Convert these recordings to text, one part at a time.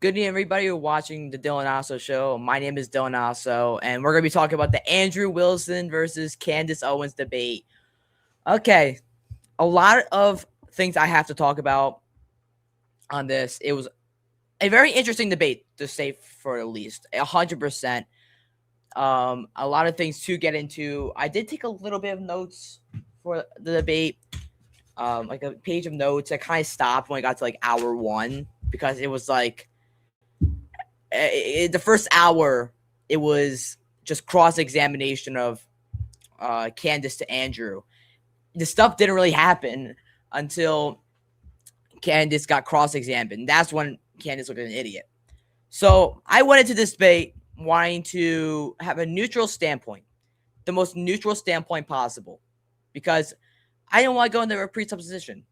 Good evening, everybody who watching the Dylan Osso Show. My name is Dylan Osso, and we're going to be talking about the Andrew Wilson versus Candace Owens debate. Okay, a lot of things I have to talk about on this. It was a very interesting debate, to say for the least. 100%. A lot of things to get into. I did take a little bit of notes for the debate, like a page of notes. I kind of stopped when I got to like hour one because it was like the first hour, it was just cross examination of Candace to Andrew. The stuff didn't really happen until Candace got cross examined. That's when Candace looked like an idiot. So I went into this debate wanting to have a neutral standpoint, the most neutral standpoint possible, because I didn't want to go into a presupposition,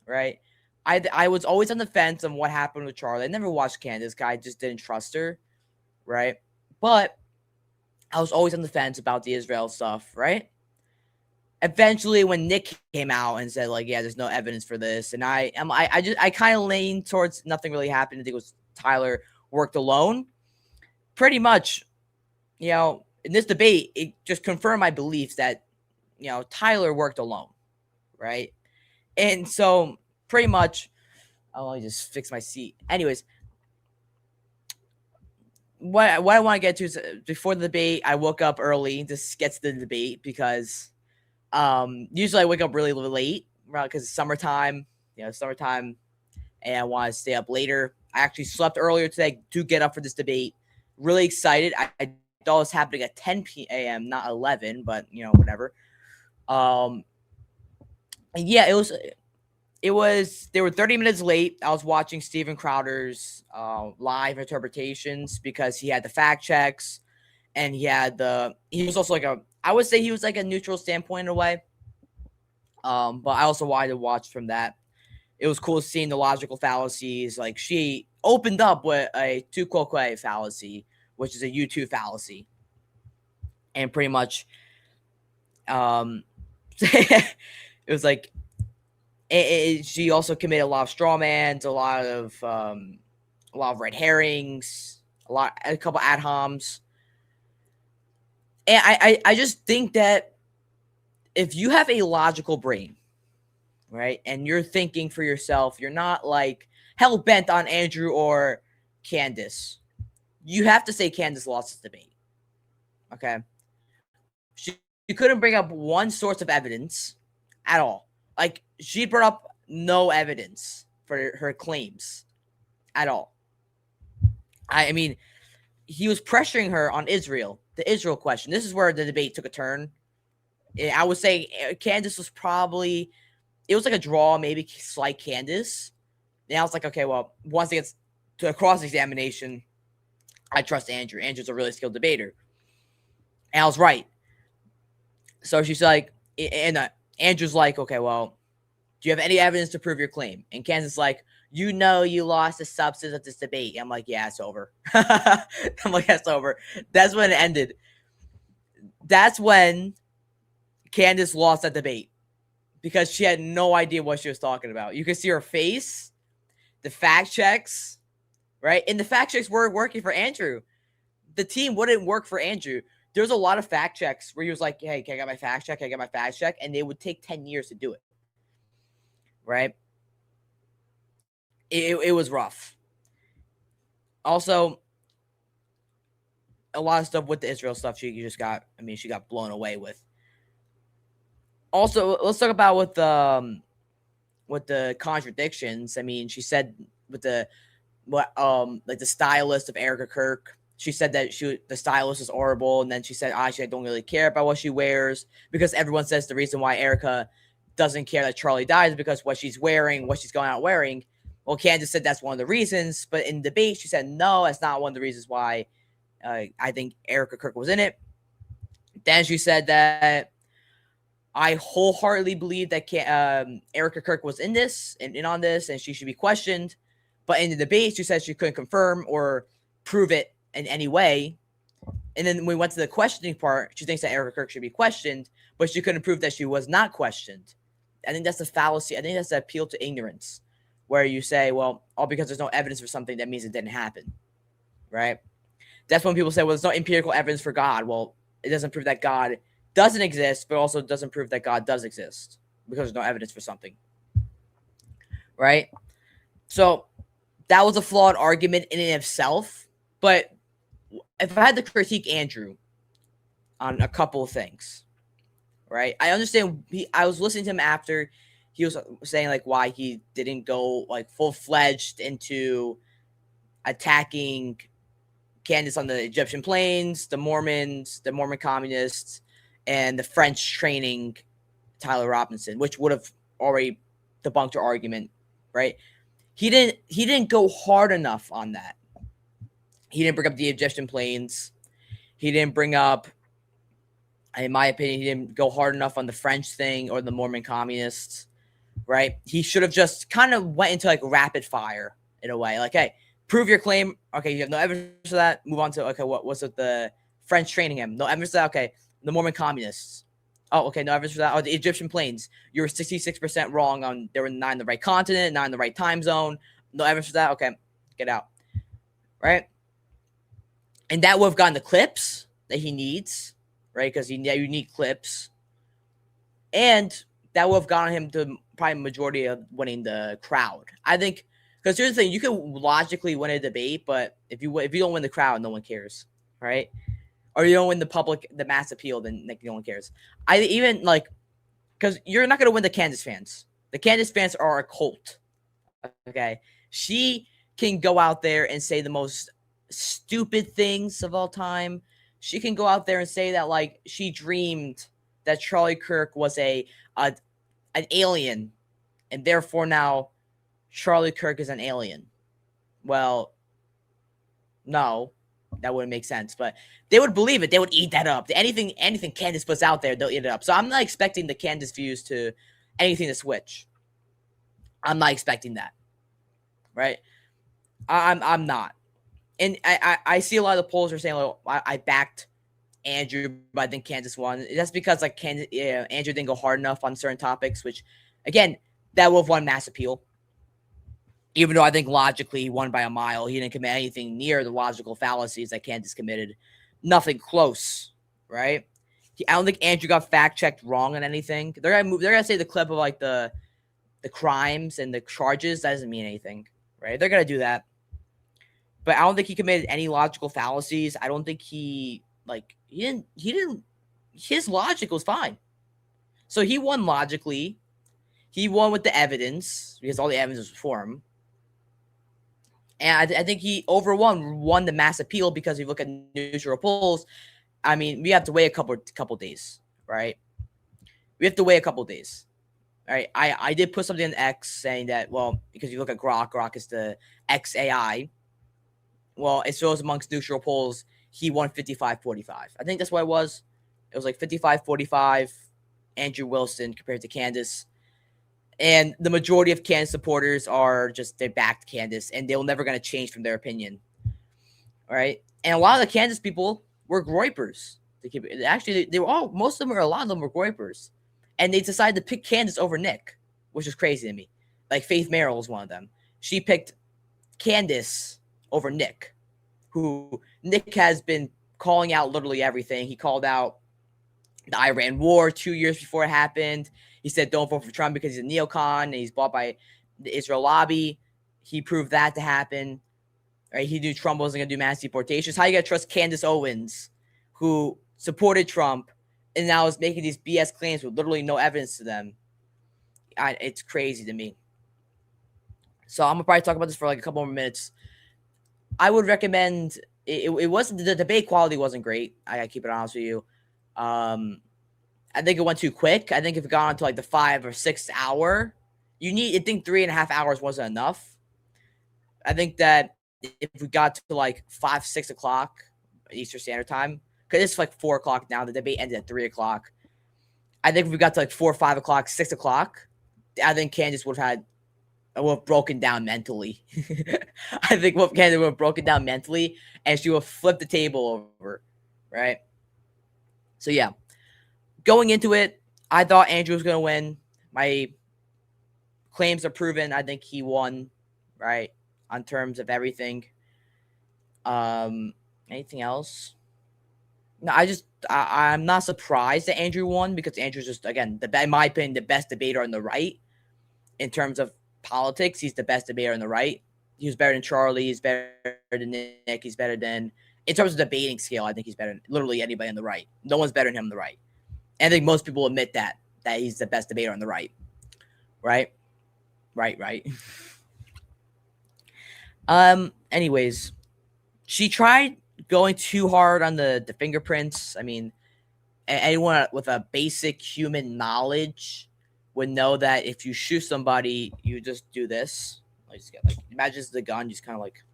right? I was always on the fence on what happened with Charlie. I never watched Candace. I just didn't trust her, right? But I was always on the fence about the Israel stuff, right? Eventually, when Nick came out and said, like, yeah, there's no evidence for this, and I kind of leaned towards nothing really happened. I think it was Tyler worked alone. Pretty much, in this debate, it just confirmed my beliefs that, Tyler worked alone, right? And so pretty much, let me just fix my seat. Anyways, what I want to get to is before the debate, I woke up early to get to the debate because usually I wake up really late because it's summertime, summertime, and I want to stay up later. I actually slept earlier today to get up for this debate. Really excited. I thought it was happening at 10 p.m., not 11, but whatever. And yeah, they were 30 minutes late. I was watching Steven Crowder's live interpretations because he had the fact checks and he was also I would say he was like a neutral standpoint in a way. But I also wanted to watch from that. It was cool seeing the logical fallacies. Like, she opened up with a tu quoque fallacy, which is a U2 fallacy. And pretty much, it was like, she also committed a lot of straw mans, a lot of red herrings, a couple ad homs. And I just think that if you have a logical brain, right, and you're thinking for yourself, you're not like hell bent on Andrew or Candace, you have to say Candace lost this debate. Okay, she couldn't bring up one source of evidence at all. Like, she brought up no evidence for her claims at all. I mean, he was pressuring her on Israel, the Israel question. This is where the debate took a turn. I would say Candace was probably, it was like a draw, maybe slight Candace. And I was like, okay, well, once it gets to a cross-examination, I trust Andrew. Andrew's a really skilled debater. And I was right. So she's like, and Andrew's like, okay, well, do you have any evidence to prove your claim? And Candace is like, you lost the substance of this debate. I'm like, yeah, it's over. I'm like, that's over. That's when it ended. That's when Candace lost that debate because she had no idea what she was talking about. You could see her face, the fact checks, right? And the fact checks weren't working for Andrew. The team wouldn't work for Andrew. There's a lot of fact checks where he was like, hey, can I get my fact check? Can I get my fact check? And they would take 10 years to do it, right? It was rough. Also, a lot of stuff with the Israel stuff she got blown away with. Also, let's talk about with the contradictions. I mean, she said with the stylist of Erica Kirk, she said that the stylist is horrible, and then she said, actually, I don't really care about what she wears because everyone says the reason why Erica doesn't care that Charlie dies is because what she's wearing, what she's going out wearing. Well, Candace said that's one of the reasons, but in debate, she said, no, that's not one of the reasons why I think Erica Kirk was in it. Then she said that I wholeheartedly believe that Erica Kirk was in this and in on this, and she should be questioned. But in the debate, she said she couldn't confirm or prove it in any way. And then when we went to the questioning part, she thinks that Erica Kirk should be questioned, but she couldn't prove that she was not questioned. I think that's a fallacy. I think that's an appeal to ignorance, where you say, well, all because there's no evidence for something, that means it didn't happen, right? That's when people say, well, there's no empirical evidence for God. Well, it doesn't prove that God doesn't exist, but also doesn't prove that God does exist because there's no evidence for something, right? So that was a flawed argument in and of itself. But if I had to critique Andrew on a couple of things, right? I understand. I was listening to him after he was saying like why he didn't go like full-fledged into attacking Candace on the Egyptian plains, the Mormons, the Mormon communists, and the French training Tyler Robinson, which would have already debunked her argument, right? He didn't go hard enough on that. He didn't bring up the Egyptian plains. He didn't bring up, in my opinion, he didn't go hard enough on the French thing or the Mormon communists, right? He should have just kind of went into like rapid fire in a way. Like, hey, prove your claim. Okay, you have no evidence for that. Move on to, okay, what was it? The French training him. No evidence for that. Okay, the Mormon communists. Oh, okay, no evidence for that. Oh, the Egyptian plains. You were 66% wrong on, they were not in the right continent, not in the right time zone. No evidence for that. Okay, get out. Right? And that would have gotten the clips that he needs, right? Because you need clips. And that would have gotten him to probably majority of winning the crowd. I think, because here's the thing, you can logically win a debate, but if you don't win the crowd, no one cares, right? Or you don't win the mass appeal, then like, no one cares. I even like, because you're not going to win the Candace fans. The Candace fans are a cult, okay? She can go out there and say the most stupid things of all time. She can go out there and say that like she dreamed that Charlie Kirk was an alien, and therefore now Charlie Kirk is an alien. Well, no, that wouldn't make sense, but they would believe it. They would eat that up. Anything Candace puts out there, they'll eat it up. So I'm not expecting the Candace views to anything to switch. I'm not expecting that, right? I'm not. And I see a lot of the polls are saying, well, I backed Andrew, but I think Candace won. That's because like Andrew didn't go hard enough on certain topics, which again, that would have won mass appeal. Even though I think logically he won by a mile, he didn't commit anything near the logical fallacies that Candace committed. Nothing close, right? I don't think Andrew got fact checked wrong on anything. They're gonna say the clip of like the crimes and the charges. That doesn't mean anything, right? They're gonna do that. But I don't think he committed any logical fallacies. I don't think he didn't, his logic was fine. So he won logically. He won with the evidence because all the evidence was for him. And I think he won the mass appeal because if you look at neutral polls, I mean, we have to wait a couple days, right? We have to wait a couple days. All right. I did put something in X saying that, well, because you look at Grok is the XAI. Well, it shows amongst neutral polls, he won 55-45. I think that's what it was. It was like 55-45, Andrew Wilson compared to Candace. And the majority of Candace supporters are just, they backed Candace, and they're never going to change from their opinion. All right. And a lot of the Candace people were Groypers. Actually, they were all, most of them, or a lot of them were Groypers. And they decided to pick Candace over Nick, which is crazy to me. Like Faith Merrill was one of them. She picked Candace over Nick, who Nick has been calling out literally everything. He called out the Iran war 2 years before it happened. He said, don't vote for Trump because he's a neocon and he's bought by the Israel lobby. He proved that to happen. Right? He knew Trump wasn't going to do mass deportations. How you going to trust Candace Owens, who supported Trump and now is making these BS claims with literally no evidence to them? It's crazy to me. So I'm going to probably talk about this for like a couple more minutes. I would recommend it wasn't, the debate quality wasn't great. I gotta keep it honest with you. I think it went too quick. I think if it got on to like the 5 or 6 hour, I think 3.5 hours wasn't enough. I think that if we got to like 5, 6 o'clock Eastern Standard Time, because it's like 4 o'clock now, the debate ended at 3 o'clock. I think if we got to like 4, 5 o'clock, 6 o'clock, I think Candace would have broken down mentally. I think Candace would have broken down mentally, and she would have flipped the table over, right? So yeah, going into it, I thought Andrew was going to win. My claims are proven. I think he won, right, on terms of everything. Anything else? No, I'm not surprised that Andrew won because Andrew's just, again, in my opinion, the best debater on the right in terms of politics. He's the best debater on the right. He was better than Charlie. He's better than Nick. He's better than, in terms of debating scale, I think he's better than literally anybody on the right. No one's better than him on the right. And I think most people admit that he's the best debater on the right. Right? Right. Anyways, she tried going too hard on the fingerprints. I mean, anyone with a basic human knowledge would know that if you shoot somebody, you just do this. Imagine it's the gun, you just kind of like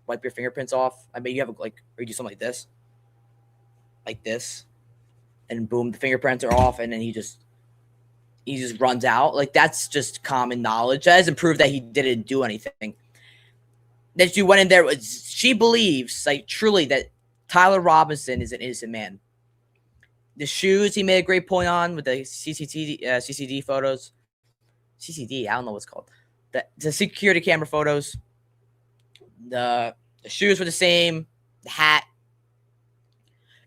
wipe your fingerprints off. I mean, you have or you do something like this, and boom, the fingerprints are off, and then he just runs out. Like, that's just common knowledge. That doesn't prove that he didn't do anything. That she went in there, she believes, like, truly, that Tyler Robinson is an innocent man. The shoes, he made a great point on with the CCD photos. CCD, I don't know what's called. The security camera photos. The shoes were the same. The hat.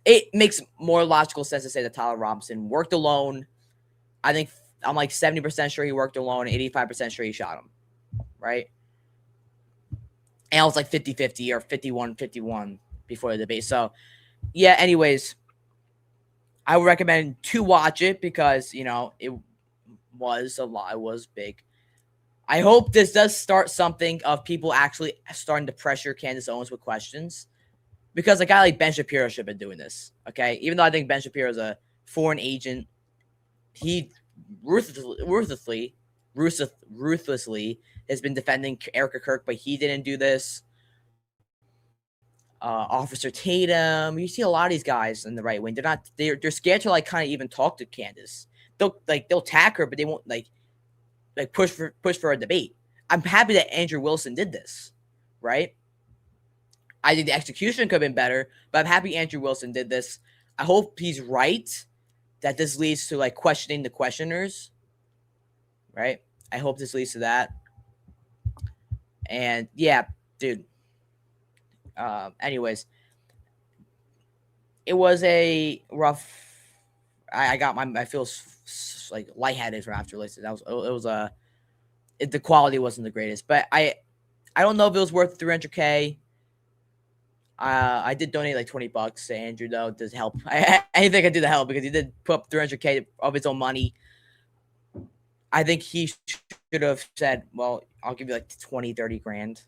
It makes more logical sense to say that Tyler Robinson worked alone. I think I'm like 70% sure he worked alone, 85% sure he shot him. Right? And I was like 50-50 or 51-51 before the debate. So, yeah, anyways, I would recommend to watch it because, you know, it was a lot. It was big. I hope this does start something of people actually starting to pressure Candace Owens with questions, because a guy like Ben Shapiro should have been doing this, okay? Even though I think Ben Shapiro is a foreign agent, he ruthlessly has been defending Erica Kirk, but he didn't do this. Officer Tatum, you see a lot of these guys in the right wing. They're scared to like kind of even talk to Candace. They'll attack her, but they won't like push for a debate. I'm happy that Andrew Wilson did this, right? I think the execution could have been better, but I'm happy Andrew Wilson did this. I hope he's right, that this leads to like questioning the questioners, right? I hope this leads to that. And yeah, dude. Anyways, it was a rough. I feel like lightheaded from after this. The quality wasn't the greatest, but I don't know if it was worth $300K. I did donate like $20 to Andrew though to help. Anything I did to help, because he did put up $300K of his own money. I think he should have said, well, I'll give you like 20-30 grand.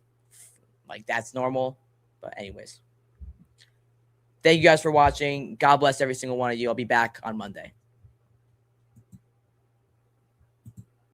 Like, that's normal. But anyways, thank you guys for watching. God bless every single one of you. I'll be back on Monday.